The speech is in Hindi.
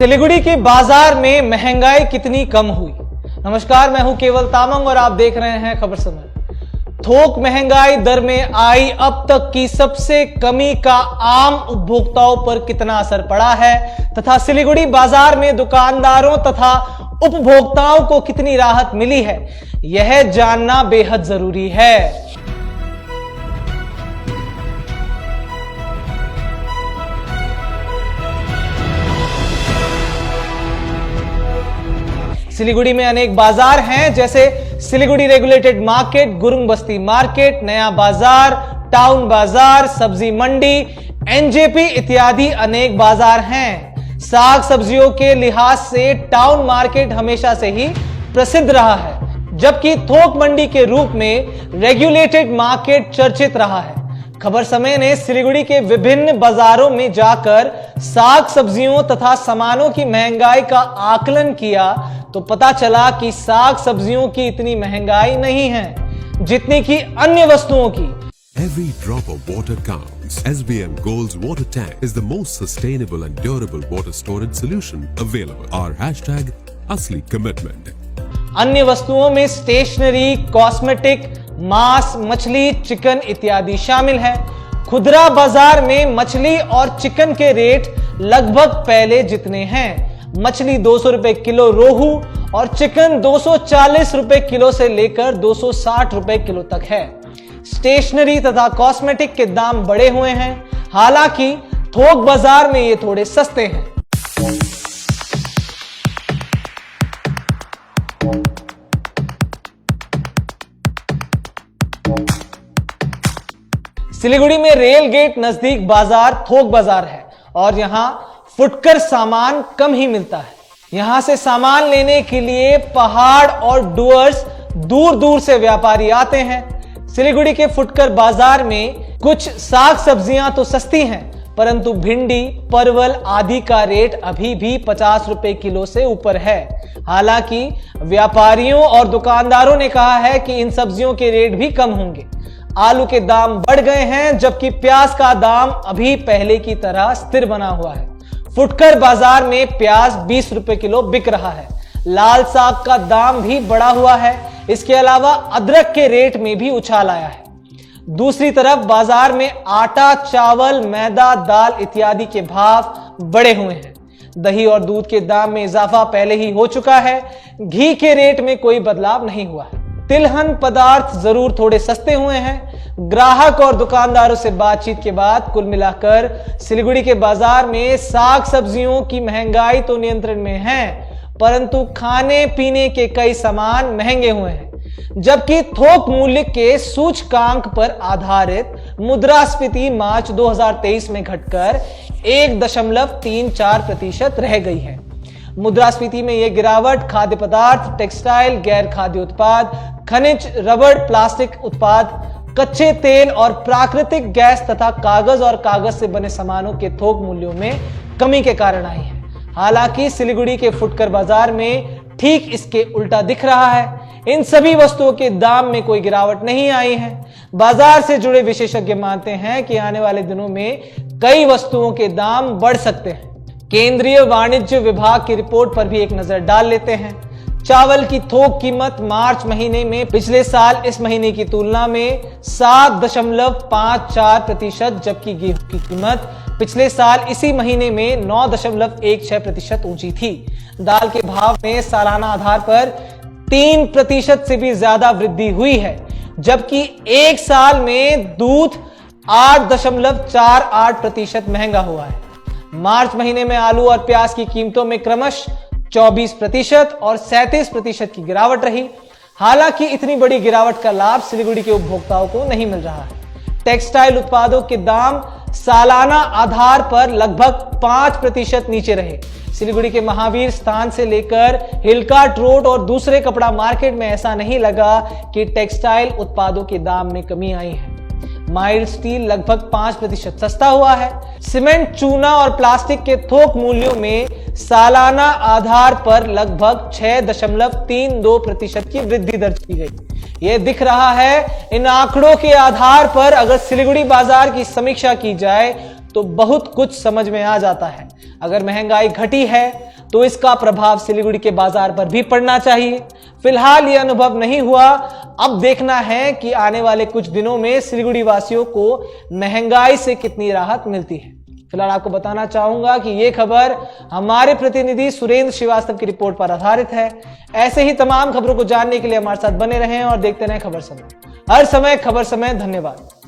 सिलीगुड़ी के बाजार में महंगाई कितनी कम हुई। नमस्कार, मैं हूं केवल तामंग और आप देख रहे हैं खबर समय। थोक महंगाई दर में आई अब तक की सबसे कमी का आम उपभोक्ताओं पर कितना असर पड़ा है तथा सिलीगुड़ी बाजार में दुकानदारों तथा उपभोक्ताओं को कितनी राहत मिली है, यह जानना बेहद जरूरी है। सिलीगुड़ी में अनेक बाजार हैं, जैसे सिलीगुड़ी रेगुलेटेड मार्केट, गुरुंग बस्ती मार्केट, नया बाजार, टाउन बाजार, सब्जी मंडी, एनजेपी इत्यादि अनेक बाजार हैं। साग सब्जियों के लिहाज से टाउन मार्केट हमेशा से ही प्रसिद्ध रहा है, जबकि थोक मंडी के रूप में रेगुलेटेड मार्केट चर्चित रहा है। खबर समय ने सिलीगुड़ी के विभिन्न बाजारों में जाकर साग सब्जियों तथा सामानों की महंगाई का आकलन किया तो पता चला कि साग सब्जियों की इतनी महंगाई नहीं है जितनी कि अन्य वस्तुओं की। Every drop of water counts. SBM Gold's water tank is the most sustainable and durable water storage solution available. Our hashtag असली commitment. अन्य वस्तुओं में स्टेशनरी, कॉस्मेटिक, मांस, मछली, चिकन इत्यादि शामिल है। खुदरा बाजार में मछली और चिकन के रेट लगभग पहले जितने हैं। मछली 200 रुपए किलो रोहू और चिकन 240 रुपए किलो से लेकर 260 रुपए किलो तक है। स्टेशनरी तथा कॉस्मेटिक के दाम बढ़े हुए हैं, हालांकि थोक बाजार में ये थोड़े सस्ते हैं। सिलीगुड़ी में रेल गेट नजदीक बाजार थोक बाजार है और यहां फुटकर सामान कम ही मिलता है। यहां से सामान लेने के लिए पहाड़ और डुअर्स दूर दूर से व्यापारी आते हैं। सिलीगुड़ी के फुटकर बाजार में कुछ साग सब्जियां तो सस्ती हैं, परंतु भिंडी, परवल आदि का रेट अभी भी 50 रुपए किलो से ऊपर है। हालांकि व्यापारियों और दुकानदारों ने कहा है कि इन सब्जियों के रेट भी कम होंगे। आलू के दाम बढ़ गए हैं, जबकि प्याज का दाम अभी पहले की तरह स्थिर बना हुआ है। फुटकर बाजार में प्याज 20 रुपए किलो बिक रहा है। लाल साग का दाम भी बढ़ा हुआ है। इसके अलावा अदरक के रेट में भी उछाल आया है। दूसरी तरफ बाजार में आटा, चावल, मैदा, दाल इत्यादि के भाव बढ़े हुए हैं। दही और दूध के दाम में इजाफा पहले ही हो चुका है। घी के रेट में कोई बदलाव नहीं हुआ है। तिलहन पदार्थ जरूर थोड़े सस्ते हुए हैं। ग्राहक और दुकानदारों से बातचीत के बाद कुल मिलाकर सिलीगुड़ी के बाजार में साग सब्जियों की महंगाई तो नियंत्रण में है, परंतु खाने पीने के कई सामान महंगे हुए हैं। जबकि थोक मूल्य के सूचकांक पर आधारित मुद्रास्फीति मार्च 2023 में घटकर 1.34% रह गई है। मुद्रास्फीति में यह गिरावट खाद्य पदार्थ, टेक्सटाइल, गैर खाद्य उत्पाद, खनिज, रबड़, प्लास्टिक उत्पाद, कच्चे तेल और प्राकृतिक गैस तथा कागज और कागज से बने सामानों के थोक मूल्यों में कमी के कारण आई है। हालांकि सिलीगुड़ी के फुटकर बाजार में ठीक इसके उल्टा दिख रहा है। इन सभी वस्तुओं के दाम में कोई गिरावट नहीं आई है। बाजार से जुड़े विशेषज्ञ मानते हैं कि आने वाले दिनों में कई वस्तुओं के दाम बढ़ सकते हैं। केंद्रीय वाणिज्य विभाग की रिपोर्ट पर भी एक नजर डाल लेते हैं। चावल की थोक कीमत मार्च महीने में पिछले साल इस महीने की तुलना में 7.54%, जबकि गेहूं की कीमत पिछले साल इसी महीने में 9.16% ऊंची थी। दाल के भाव में सालाना आधार पर 3% से भी ज्यादा वृद्धि हुई है, जबकि एक साल में दूध 8.48% महंगा हुआ है। मार्च महीने में आलू और प्याज की कीमतों में क्रमशः 24% और 37% की गिरावट रही। हालांकि इतनी बड़ी गिरावट का लाभ सिलीगुड़ी के उपभोक्ताओं को नहीं मिल रहा है। टेक्सटाइल उत्पादों के दाम सालाना आधार पर लगभग 5% नीचे रहे। सिलीगुड़ी के महावीर स्थान से लेकर हिलकाट रोड और दूसरे कपड़ा मार्केट में ऐसा नहीं लगा कि टेक्सटाइल उत्पादों के दाम में कमी आई है। माइल्ड स्टील लगभग 5% सस्ता हुआ है। सीमेंट, चूना और प्लास्टिक के थोक मूल्यों में सालाना आधार पर लगभग 6.32% की वृद्धि दर्ज की गई। यह दिख रहा है। इन आंकड़ों के आधार पर अगर सिलीगुड़ी बाजार की समीक्षा की जाए तो बहुत कुछ समझ में आ जाता है। अगर महंगाई घटी है, तो इसका प्रभाव सिलीगुड़ी के बाजार पर भी पड़ना चाहिए। फिलहाल यह अनुभव नहीं हुआ। अब देखना है कि आने वाले कुछ दिनों में सिलीगुड़ी वासियों को महंगाई से कितनी राहत मिलती है। फिलहाल आपको बताना चाहूंगा कि यह खबर हमारे प्रतिनिधि सुरेंद्र श्रीवास्तव की रिपोर्ट पर आधारित है। ऐसे ही तमाम खबरों को जानने के लिए हमारे साथ बने रहें और देखते रहें खबर समय। हर समय खबर समय। धन्यवाद।